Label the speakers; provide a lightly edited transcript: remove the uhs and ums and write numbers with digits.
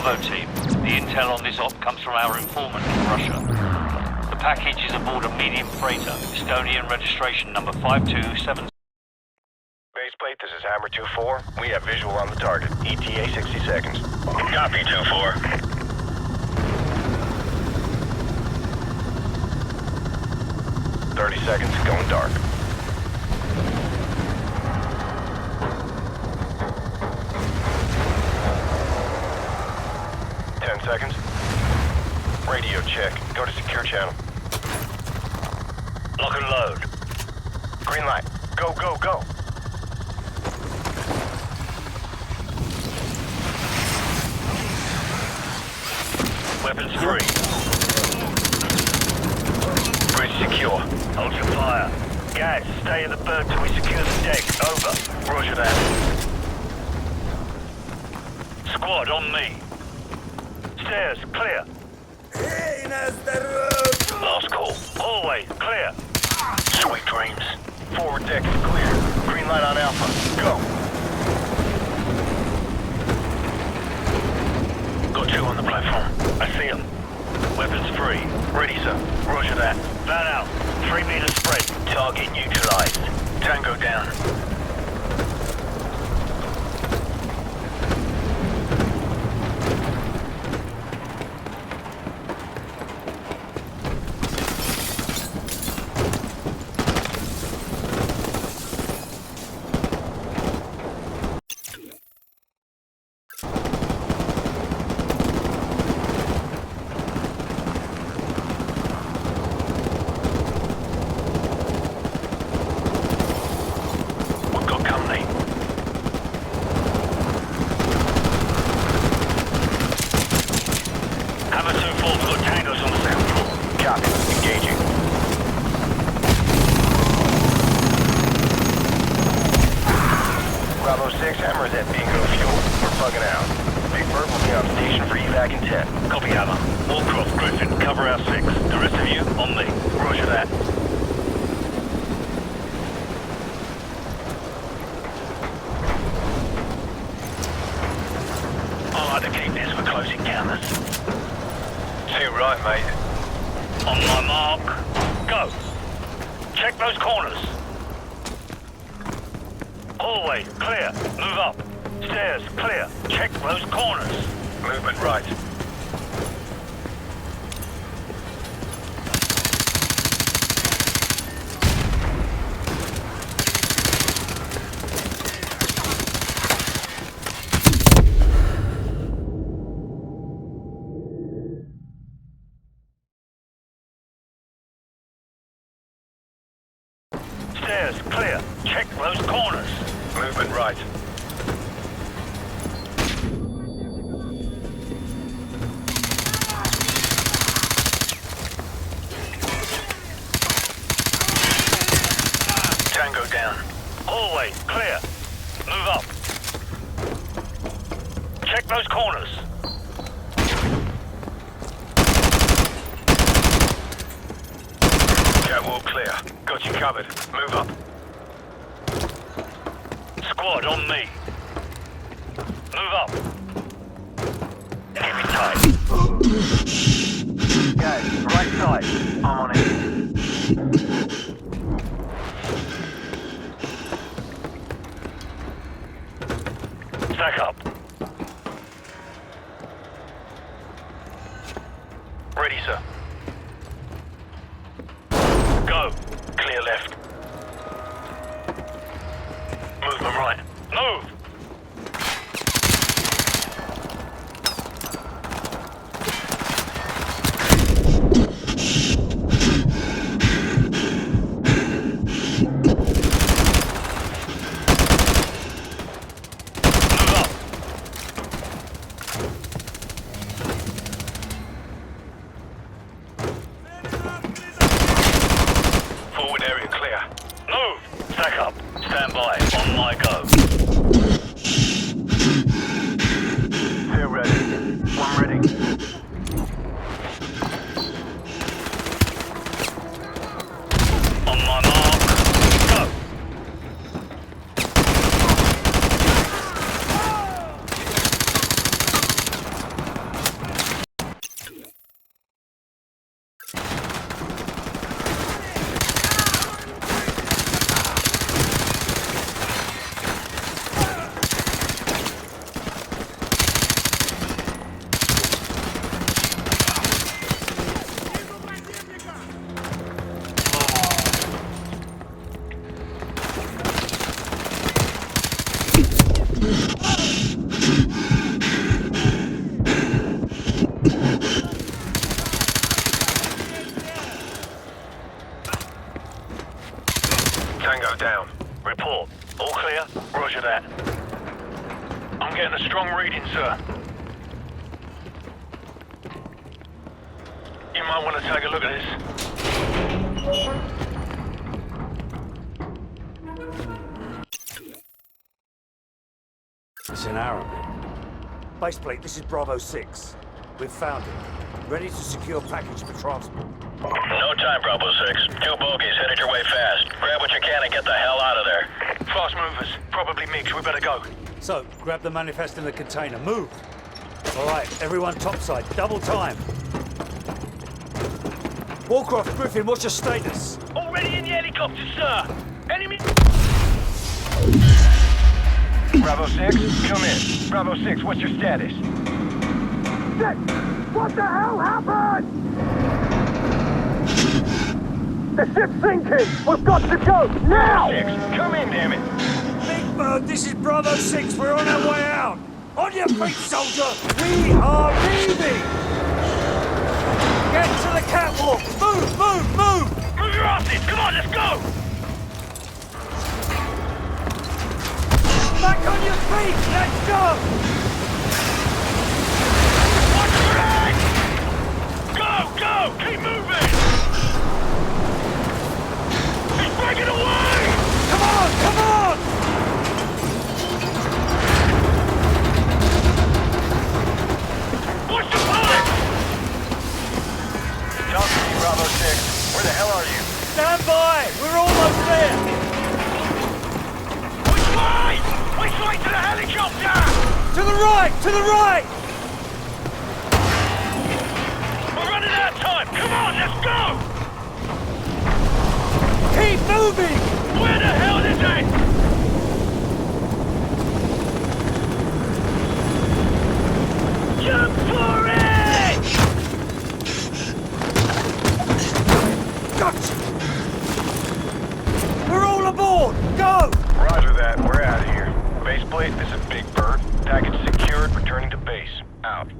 Speaker 1: Bravo team. The intel on this op comes from our informant in Russia. The package is aboard a medium freighter, Estonian registration number 527.
Speaker 2: Baseplate, this is Hammer 2-4. We have visual on the target. ETA 60 seconds.
Speaker 3: Copy, 2-4.
Speaker 2: 30 seconds, going dark. Seconds. Radio check. Go to secure channel.
Speaker 3: Lock and load.
Speaker 2: Green light. Go, go, go.
Speaker 3: Weapons free. Bridge secure. Hold your fire. Guys, stay in the berth till we secure the deck. Over. Roger that. Squad on me. Stairs, clear. Last call. Hallway, clear. Sweet dreams.
Speaker 2: Forward deck is clear. Green light on Alpha. Go.
Speaker 3: Got two on the platform. I see them. Weapons free.
Speaker 2: Ready, sir.
Speaker 3: Roger that. Van out. 3 meter spread. Target neutralized. Tango down.
Speaker 2: Bravo 6, Hammer's at Bingo Fuel. We're bugging out. Big Bird will be on station for evac in 10.
Speaker 3: Copy, Hammer. Wallcroft, Griffin, cover our 6. The rest of you, on me. Roger that. I like to keep this for close encounters.
Speaker 2: Too right, mate.
Speaker 3: On my mark. Go. Check those corners. Hallway, clear. Move up. Stairs, clear. Check those corners.
Speaker 2: Movement right.
Speaker 3: Stairs, clear. Check those corners.
Speaker 2: Movement right.
Speaker 3: Tango down. Hallway, clear. Move up. Check those corners.
Speaker 2: Catwalk clear. Got you covered. Move up.
Speaker 3: Squad on me. Move up. Keep it tight. Guys, right side. I'm on it. Stack up.
Speaker 2: Ready, sir.
Speaker 3: Go. Clear left. Movement right. Move! Move up.
Speaker 2: Forward area clear.
Speaker 3: Move! Stack up. Stand by. On my go.
Speaker 2: Tango down.
Speaker 3: Report. All clear? Roger that. I'm getting a strong reading, sir. You might want to take a look at this.
Speaker 4: It's an Arabic. Baseplate, this is Bravo 6. We've found it. Ready to secure package for transport.
Speaker 3: No time, Bravo 6. 2 bogies headed your way fast. Grab what you can and get the hell out of there. Fast movers. Probably mixed. We better go.
Speaker 4: So, grab the manifest in the container. Move! All right, everyone topside. Double time. Warcraft, Griffin, what's your status?
Speaker 3: Already in the helicopter, sir. Enemy...
Speaker 2: Bravo 6, come in. Bravo 6, what's your status?
Speaker 5: Shit! What the hell happened? The ship's sinking! We've got to go, now!
Speaker 2: 6, come in, damn it.
Speaker 4: Big Bird, this is Bravo 6. We're on our way out. On your feet, soldier. We are leaving. Get to the catwalk. Move, move, move.
Speaker 3: Move your asses! Come on, let's go!
Speaker 4: Back on your feet. Let's go.
Speaker 3: Watch your head! Go, go! Keep moving! He's breaking away!
Speaker 4: Come on, come on.
Speaker 3: Watch the pipe!
Speaker 2: Talk to me, Bravo 6. Where the hell are you?
Speaker 4: Stand by. We're almost there.
Speaker 3: Which way? Which way to the helicopter?
Speaker 4: To the right, to the right.
Speaker 3: We're running out of time! Come on, let's go!
Speaker 4: Keep moving.
Speaker 3: Where the hell is it? Jump for it!
Speaker 4: Gotcha. We're all aboard. Go.
Speaker 2: Roger that, we're out of here. Baseplate, this is Big Bird. Package secured, returning to base. Out.